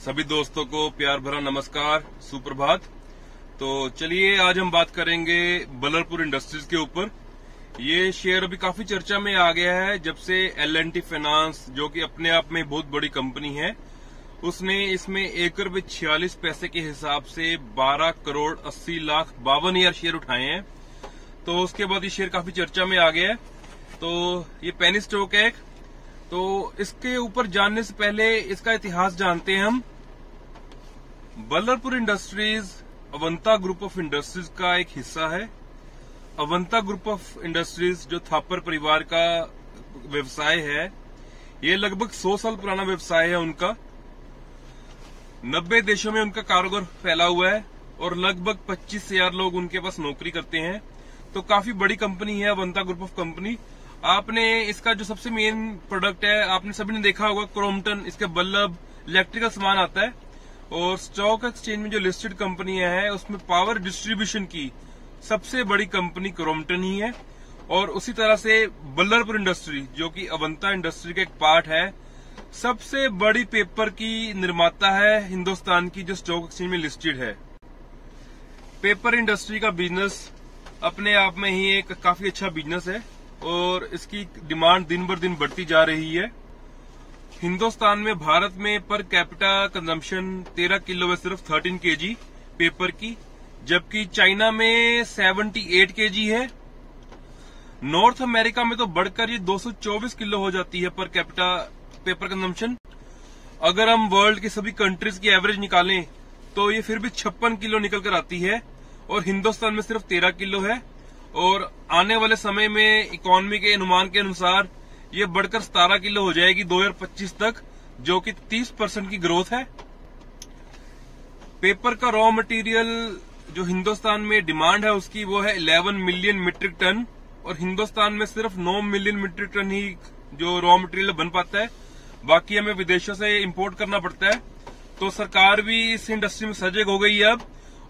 सभी दोस्तों को प्यार भरा नमस्कार, सुप्रभात। तो चलिए आज हम बात करेंगे बल्लरपुर इंडस्ट्रीज के ऊपर। ये शेयर अभी काफी चर्चा में आ गया है जब से L&T फाइनेंस, जो कि अपने आप में बहुत बड़ी कंपनी है, उसने इसमें ₹1.46 के हिसाब से 12 करोड़ 80 लाख 52,000 शेयर उठाए हैं। तो उसके बाद ये शेयर काफी चर्चा में आ गया है। तो ये पेनी स्टॉक है। तो इसके ऊपर जानने से पहले इसका इतिहास जानते हैं हम। बल्लरपुर industries Avantha group of industries का एक हिस्सा है। अवंता ग्रुप ऑफ इंडस्ट्रीज जो थापर परिवार का व्यवसाय है, ये लगभग 100 साल पुराना व्यवसाय है उनका। 90 देशों में उनका कारोबार फैला हुआ है और लगभग 25,000 लोग उनके पास नौकरी करते हैं। तो काफी बड़ी कंपनी है अवंता ग्रुप ऑफ कंपनी। आपने इसका जो सबसे मेन प्रोडक्ट है, आपने सभी ने देखा होगा, क्रोम्पटन, इसके बल्ब, इलेक्ट्रिकल सामान आता है। और स्टॉक एक्सचेंज में जो लिस्टेड कंपनियां हैं उसमें पावर डिस्ट्रीब्यूशन की सबसे बड़ी कंपनी क्रोम्पटन ही है। और उसी तरह से बल्लरपुर इंडस्ट्री, जो कि अवंता इंडस्ट्री का एक पार्ट है, सबसे बड़ी पेपर की निर्माता है हिंदुस्तान की, जो स्टॉक एक्सचेंज में लिस्टेड है। पेपर इंडस्ट्री का बिजनेस अपने आप में ही एक काफी अच्छा बिजनेस है और इसकी डिमांड दिन बर दिन बढ़ती जा रही है। हिंदुस्तान में, भारत में पर कैपिटा कंजम्पशन 13 किलो है, सिर्फ 13 केजी पेपर की, जबकि चाइना में 78 केजी है। नॉर्थ अमेरिका में तो बढ़कर ये 224 किलो हो जाती है पर कैपिटा पेपर कंजम्पशन। अगर हम वर्ल्ड की सभी कंट्रीज की एवरेज निकालें तो ये फिर भी 56 किलो निकल कर आती है और हिंदुस्तान में सिर्फ 13 किलो है। और आने वाले समय में इकोनॉमी के अनुमान के अनुसार ये बढ़कर 17 किलो हो जाएगी 2025 तक, जो कि 30% की ग्रोथ है। पेपर का रॉ मटेरियल जो हिंदुस्तान में डिमांड है उसकी, वो है 11 मिलियन मीट्रिक टन, और हिंदुस्तान में सिर्फ 9 मिलियन मीट्रिक टन ही जो रॉ मटेरियल बन पाता है। बाकी हमें विदेशों से इंपोर्ट करना पड़ता है। तो सरकार भी इस इंडस्ट्री में सजग हो गई है अब,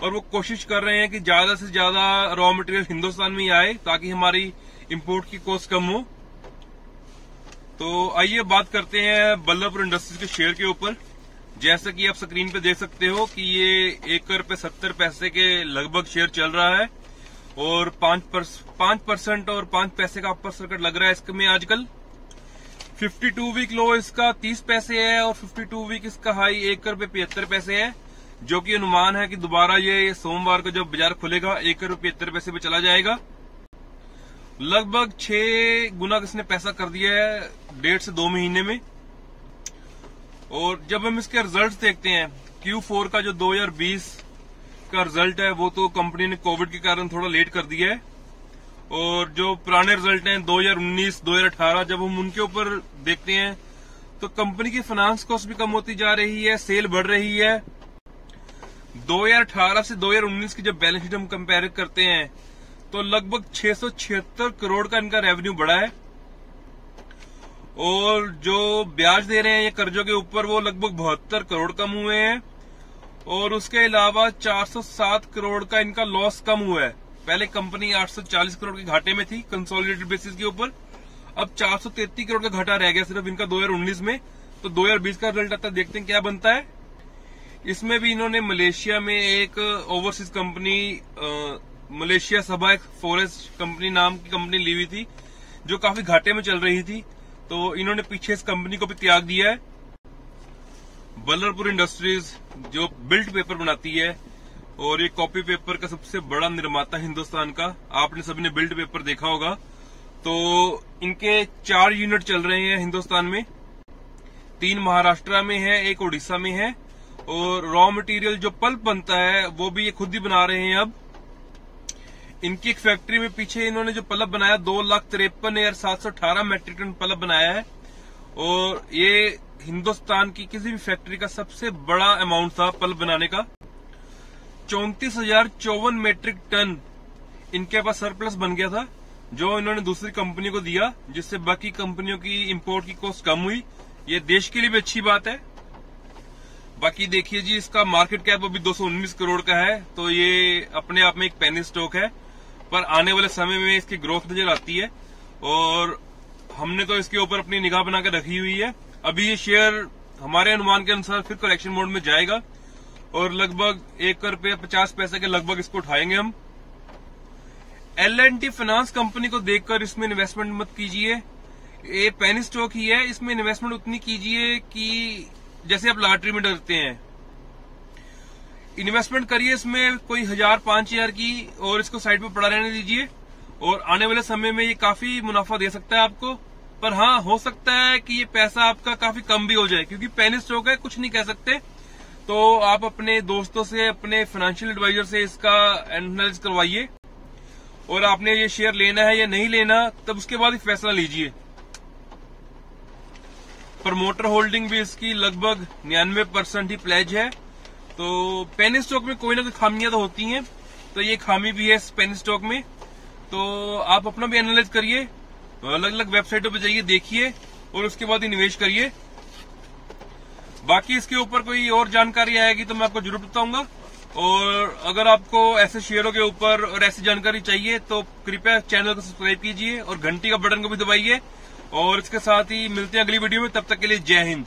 और वो कोशिश कर रहे हैं कि ज्यादा से ज्यादा रॉ मटेरियल हिंदुस्तान में ही आए ताकि हमारी इंपोर्ट की कॉस्ट कम हो। तो आइए बात करते हैं बल्लरपुर इंडस्ट्रीज के शेयर के ऊपर। जैसा कि आप स्क्रीन पे देख सकते हो कि ये ₹1.70 के लगभग शेयर चल रहा है और 5% और 5 पैसे का अपर सर्किट लग रहा है इसमें आजकल। 52 वीक लो इसका 30 पैसे है और 52 वीक इसका हाई ₹1.75 है, जो कि अनुमान है कि दोबारा ये सोमवार को जब बाजार खुलेगा ₹1.75 पे चला जाएगा। लगभग 6 गुना इसने पैसा कर दिया है 1.5 से 2 महीने में। और जब हम इसके रिजल्ट्स देखते हैं, Q4 का जो 2020 का रिजल्ट है, वो तो कंपनी ने कोविड के कारण थोड़ा लेट कर दिया है। और जो पुराने रिजल्ट हैं 2019, 2018, जब हम उनके ऊपर देखते हैं तो कंपनी की फाइनेंस कॉस्ट भी कम होती जा रही है, सेल बढ़ रही है। 2018 से 2019 की जब बैलेंस शीट हम कंपेयर करते हैं तो लगभग 676 करोड़ का इनका रेवेन्यू बढ़ा है। और जो ब्याज दे रहे हैं ये कर्जों के ऊपर, वो लगभग 72 करोड़ कम हुए हैं। और उसके अलावा 407 करोड़ का इनका लॉस कम हुआ है। पहले कंपनी 840 करोड़ के घाटे में थी कंसोलिडेटेड बेसिस के ऊपर, अब 433 करोड़ का घाटा रह गया सिर्फ इनका 2019 में। तो 2020 का रिजल्ट आता है, देखते हैं क्या बनता है। इसमें भी इन्होंने मलेशिया में एक ओवरसीज कंपनी, मलेशिया सभा एक फॉरेस्ट कंपनी नाम की कंपनी ली हुई थी, जो काफी घाटे में चल रही थी। तो इन्होंने पीछे इस कंपनी को भी त्याग दिया है। बल्लरपुर इंडस्ट्रीज जो बिल्ट पेपर बनाती है और ये कॉपी पेपर का सबसे बड़ा निर्माता हिंदुस्तान का, आपने सभी ने बिल्ट पेपर देखा होगा। तो इनके 4 यूनिट चल रहे हैं हिंदुस्तान में, 3 महाराष्ट्र में है, 1 उड़ीसा में है। और रॉ मटेरियल जो पल्प बनता है वो भी ये खुद ही बना रहे हैं अब। इनकी एक फैक्ट्री में पीछे इन्होंने जो पल्प बनाया, 2,53,718 मैट्रिक टन पल्प बनाया है। और ये हिंदुस्तान की किसी भी फैक्ट्री का सबसे बड़ा अमाउंट था पल्प बनाने का। 34,054 मैट्रिक टन इनके पास सरप्लस बन गया था, जो इन्होंने दूसरी कंपनी को दिया, जिससे बाकी कंपनियों की इंपोर्ट की कॉस्ट कम हुई। ये देश के लिए भी अच्छी बात है। बाकी देखिए जी, इसका मार्केट कैप अभी 219 करोड़ का है, तो ये अपने आप में एक पेनी स्टॉक है, पर आने वाले समय में इसकी ग्रोथ नजर आती है और हमने तो इसके ऊपर अपनी निगाह बना के रखी हुई है। अभी ये शेयर हमारे अनुमान के अनुसार फिर करेक्शन मोड में जाएगा और लगभग ₹1.50 के लगभग इसको उठाएंगे हम। L&T फाइनेंस कंपनी को देखकर इसमें इन्वेस्टमेंट मत कीजिए, ये पेनी स्टॉक ही है। इसमें इन्वेस्टमेंट उतनी कीजिए कि जैसे आप लॉटरी में डरते हैं। इन्वेस्टमेंट करिए इसमें कोई 1000-5000 की और इसको साइड पे पड़ा रहने दीजिए और आने वाले समय में ये काफी मुनाफा दे सकता है आपको। पर हाँ, हो सकता है कि ये पैसा आपका काफी कम भी हो जाए, क्योंकि पेनी स्टॉक है, कुछ नहीं कह सकते। तो आप अपने दोस्तों से, अपने फाइनेंशियल एडवाइजर से इसका एनालिसिस करवाइए और आपने ये शेयर लेना है या नहीं लेना, तब उसके बाद ही फैसला लीजिए। प्रमोटर होल्डिंग भी इसकी लगभग 99% ही प्लेज है। तो पेनी स्टॉक में कोई ना कोई खामियां तो होती हैं, तो ये खामी भी है इस पेनी स्टॉक में। तो आप अपना भी एनालाइज करिए, अलग अलग वेबसाइटों पे जाइए, देखिए और उसके बाद ही निवेश करिए। बाकी इसके ऊपर कोई और जानकारी आएगी तो मैं आपको जरूर बताऊंगा। और अगर आपको ऐसे शेयरों के ऊपर और ऐसी जानकारी चाहिए तो कृपया चैनल को सब्सक्राइब कीजिए और घंटी का बटन को भी दबाइए। और इसके साथ ही मिलते हैं अगली वीडियो में, तब तक के लिए जय हिंद।